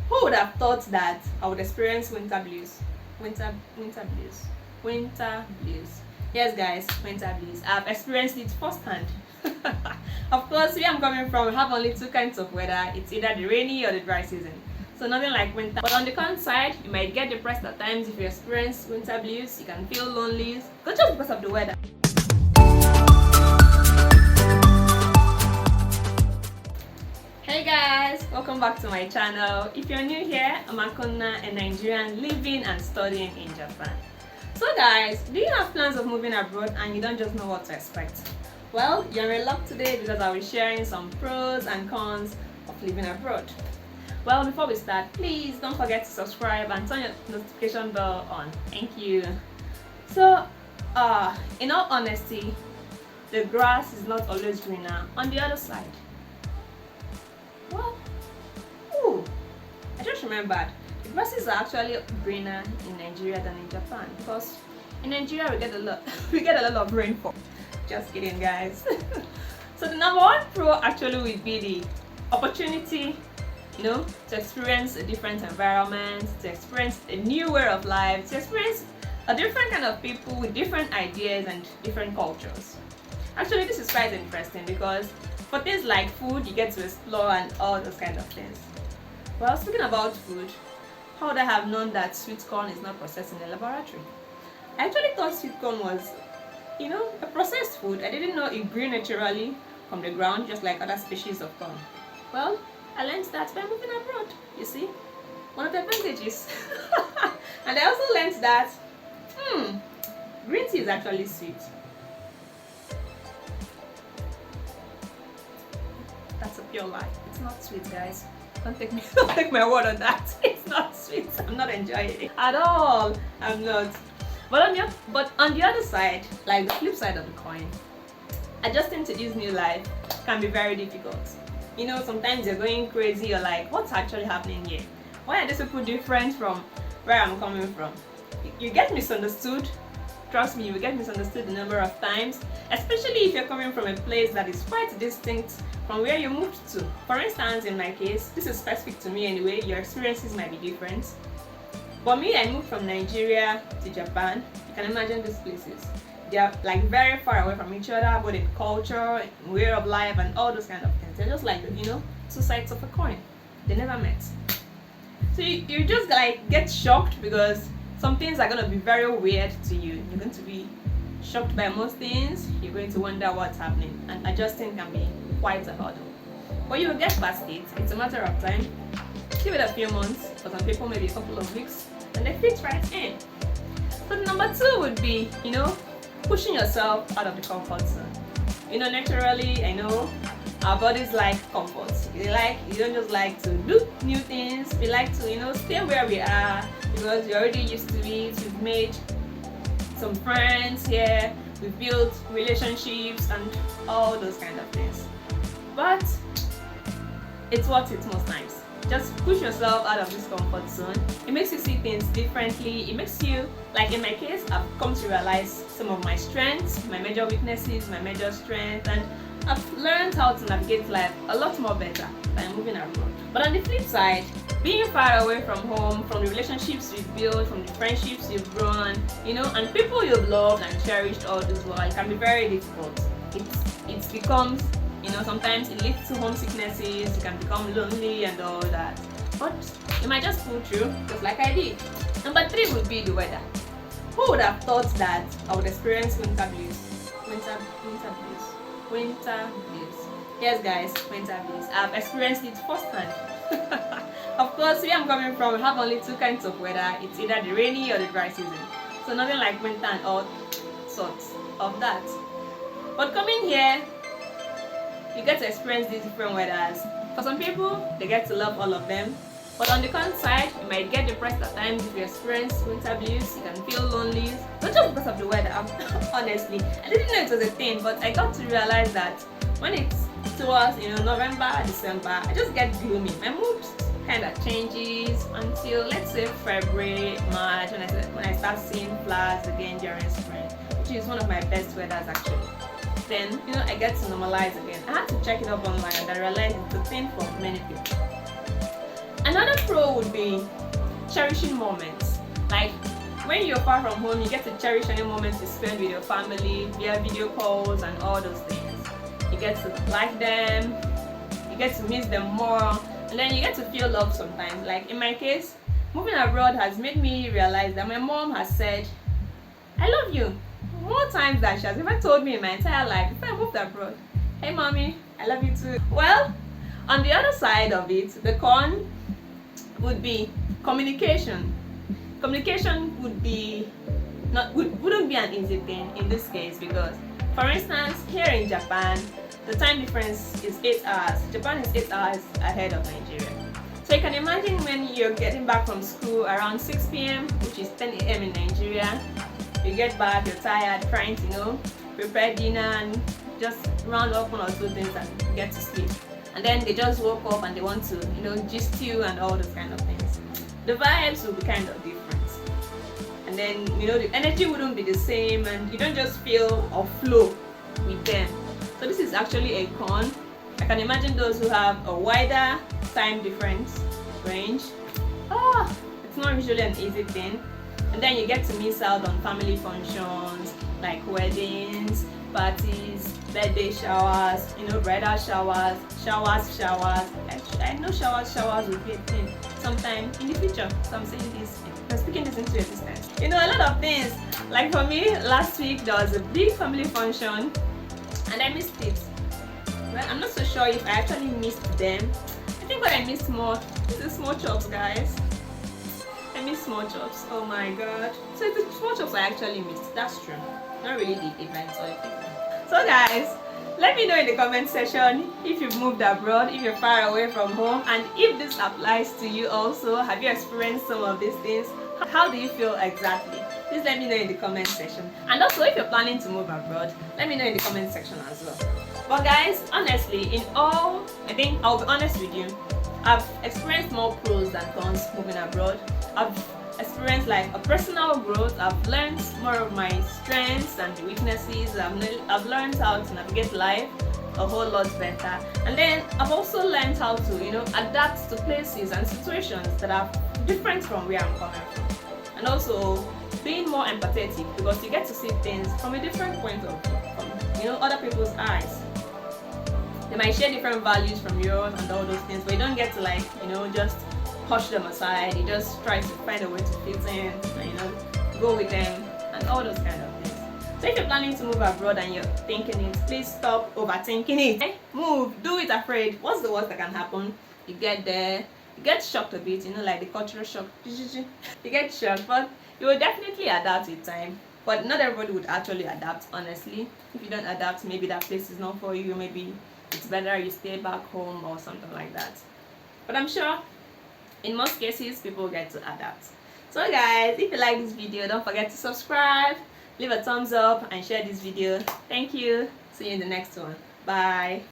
Who would have thought that I would experience winter blues? Winter blues. Winter blues. Yes, guys, winter blues. I've experienced it firsthand. Of course, where I'm coming from, we have only two kinds of weather. It's either the rainy or the dry season. So nothing like winter. But on the con side, you might get depressed at times if you experience winter blues. You can feel lonely, but just because of the weather. Hey guys, welcome back to my channel. If you're new here, I'm Akonna, a Nigerian living and studying in Japan. So guys, do you have plans of moving abroad and you don't just know what to expect? Well, you're in luck today because I'll be sharing some pros and cons of living abroad. Well, before we start, please don't forget to subscribe and turn your notification bell on. Thank you. So, in all honesty, the grass is not always greener on the other side. Well, I just remembered the grasses are actually greener in Nigeria than in Japan because in Nigeria we get a lot of rainfall. Just kidding, guys. So the number one pro actually would be the opportunity, to experience a different environment, to experience a new way of life, to experience a different kind of people with different ideas and different cultures. Actually, this is quite interesting because for things like food, you get to explore and all those kind of things. Well, speaking about food, how would I have known that sweet corn is not processed in a laboratory? I actually thought sweet corn was, a processed food. I didn't know it grew naturally from the ground, just like other species of corn. Well, I learned that by moving abroad, you see, one of the advantages. And I also learned that, green tea is actually sweet. That's a pure lie. It's not sweet, guys. Don't take my word on that. It's not sweet. I'm not enjoying it at all. I'm not. But on the other side, like the flip side of the coin, adjusting to this new life can be very difficult. Sometimes you're going crazy. You're like, what's actually happening here? Why are these people different from where I'm coming from? You get misunderstood. Trust me, you will get misunderstood a number of times, especially if you're coming from a place that is quite distinct from where you moved to. For instance, in my case, this is specific to me anyway, your experiences might be different. For me, I moved from Nigeria to Japan. You can imagine these places. They are like very far away from each other, both in culture, in way of life, and all those kind of things. They're just like, two sides of a coin. They never met. So you just like get shocked because some things are going to be very weird to you. You're going to be shocked by most things. You're going to wonder what's happening. And adjusting can be quite a hurdle. But you will get past it. It's a matter of time. Give it a few months. For some people, maybe a couple of weeks. And they fit right in. So number two would be, pushing yourself out of the comfort zone. Naturally, I know our bodies like comfort. You don't just like to do new things. We like to, stay where we are because you're already used to it. We've made some friends here. We've built relationships and all those kind of things. But it's worth it most times. Just push yourself out of this comfort zone. It makes you see things differently. It makes you, like in my case, I've come to realize some of my strengths, my major weaknesses, my major strengths, and I've learned how to navigate life a lot more better by moving abroad. But on the flip side, being far away from home, from the relationships you've built, from the friendships you've grown, and people you've loved and cherished all this while, it can be very difficult. It becomes, sometimes it leads to homesicknesses, you can become lonely and all that. But you might just pull through, just like I did. Number three would be the weather. Who would have thought that I would experience winter blues? Winter blues. Yes, guys, winter blues. I've experienced it firsthand. Of course, where I'm coming from, we have only two kinds of weather. It's either the rainy or the dry season. So nothing like winter and all sorts of that. But coming here, you get to experience these different weathers. For some people, they get to love all of them. But on the con side, you might get depressed at times if you experience winter blues. You can feel lonely, not just because of the weather. Honestly, I didn't know it was a thing, but I got to realize that when it's towards November, December, I just get gloomy. My mood kind of changes until, let's say, February, March, when I start seeing flowers again during spring, which is one of my best weathers actually. Then I get to normalize again. I had to check it up online and I realized it's a thing for many people. Another pro would be cherishing moments. Like when you're far from home, you get to cherish any moments you spend with your family via video calls and all those things. You get to like them, you get to miss them more, and then you get to feel love sometimes. Like in my case, moving abroad has made me realize that my mom has said, I love you, more times than she has ever told me in my entire life before I moved abroad. Hey mommy, I love you too. Well, on the other side of it, the con would be communication. Communication wouldn't be an easy thing in this case because, for instance, here in Japan, the time difference is 8 hours. Japan is 8 hours ahead of Nigeria. So you can imagine when you're getting back from school around 6 p.m., which is 10 a.m. in Nigeria. You get back, you're tired, trying to prepare dinner and just round up one or two things and get to sleep. And then they just woke up and they want to, gist you and all those kind of things. The vibes will be kind of different. And then, the energy wouldn't be the same and you don't just feel or flow with them. So this is actually a con. I can imagine those who have a wider time difference range. It's not usually an easy thing. And then you get to miss out on family functions like weddings, parties, birthday showers, bridal showers. I know showers will be a thing sometime in the future. So I'm saying this, I'm speaking this into existence. A lot of things. Like for me, last week there was a big family function and I missed it. Well, I'm not so sure if I actually missed them. I think what I missed more is the small chops, guys. I miss small chops. Oh my god. So the small chops I actually missed. That's true. Not really the events or anything. So guys, let me know in the comment section if you've moved abroad, if you're far away from home, and if this applies to you also. Have you experienced some of these things? How do you feel exactly? Please let me know in the comment section. And also, if you're planning to move abroad, let me know in the comment section as well. But guys, honestly, I think I'll be honest with you. I've experienced more pros than cons moving abroad. I've experienced like a personal growth. I've learned more of my strengths and weaknesses. I've learned how to navigate life a whole lot better. And then I've also learned how to, adapt to places and situations that are different from where I'm coming from. And also being more empathetic because you get to see things from a different point of view, from other people's eyes. They might share different values from yours and all those things, but you don't get to just push them aside. You just try to find a way to fit in and go with them and all those kind of things. So if you're planning to move abroad and you're thinking it, please stop overthinking it. Okay? Move, do it afraid. What's the worst that can happen? You get there, you get shocked a bit, like the cultural shock. You get shocked, but you will definitely adapt with time. But not everybody would actually adapt, honestly. If you don't adapt, maybe that place is not for you, maybe it's better you stay back home or something like that. But I'm sure in most cases people get to adapt. So guys, if you like this video, don't forget to subscribe, leave a thumbs up and share this video. Thank you. See you in the next one. Bye.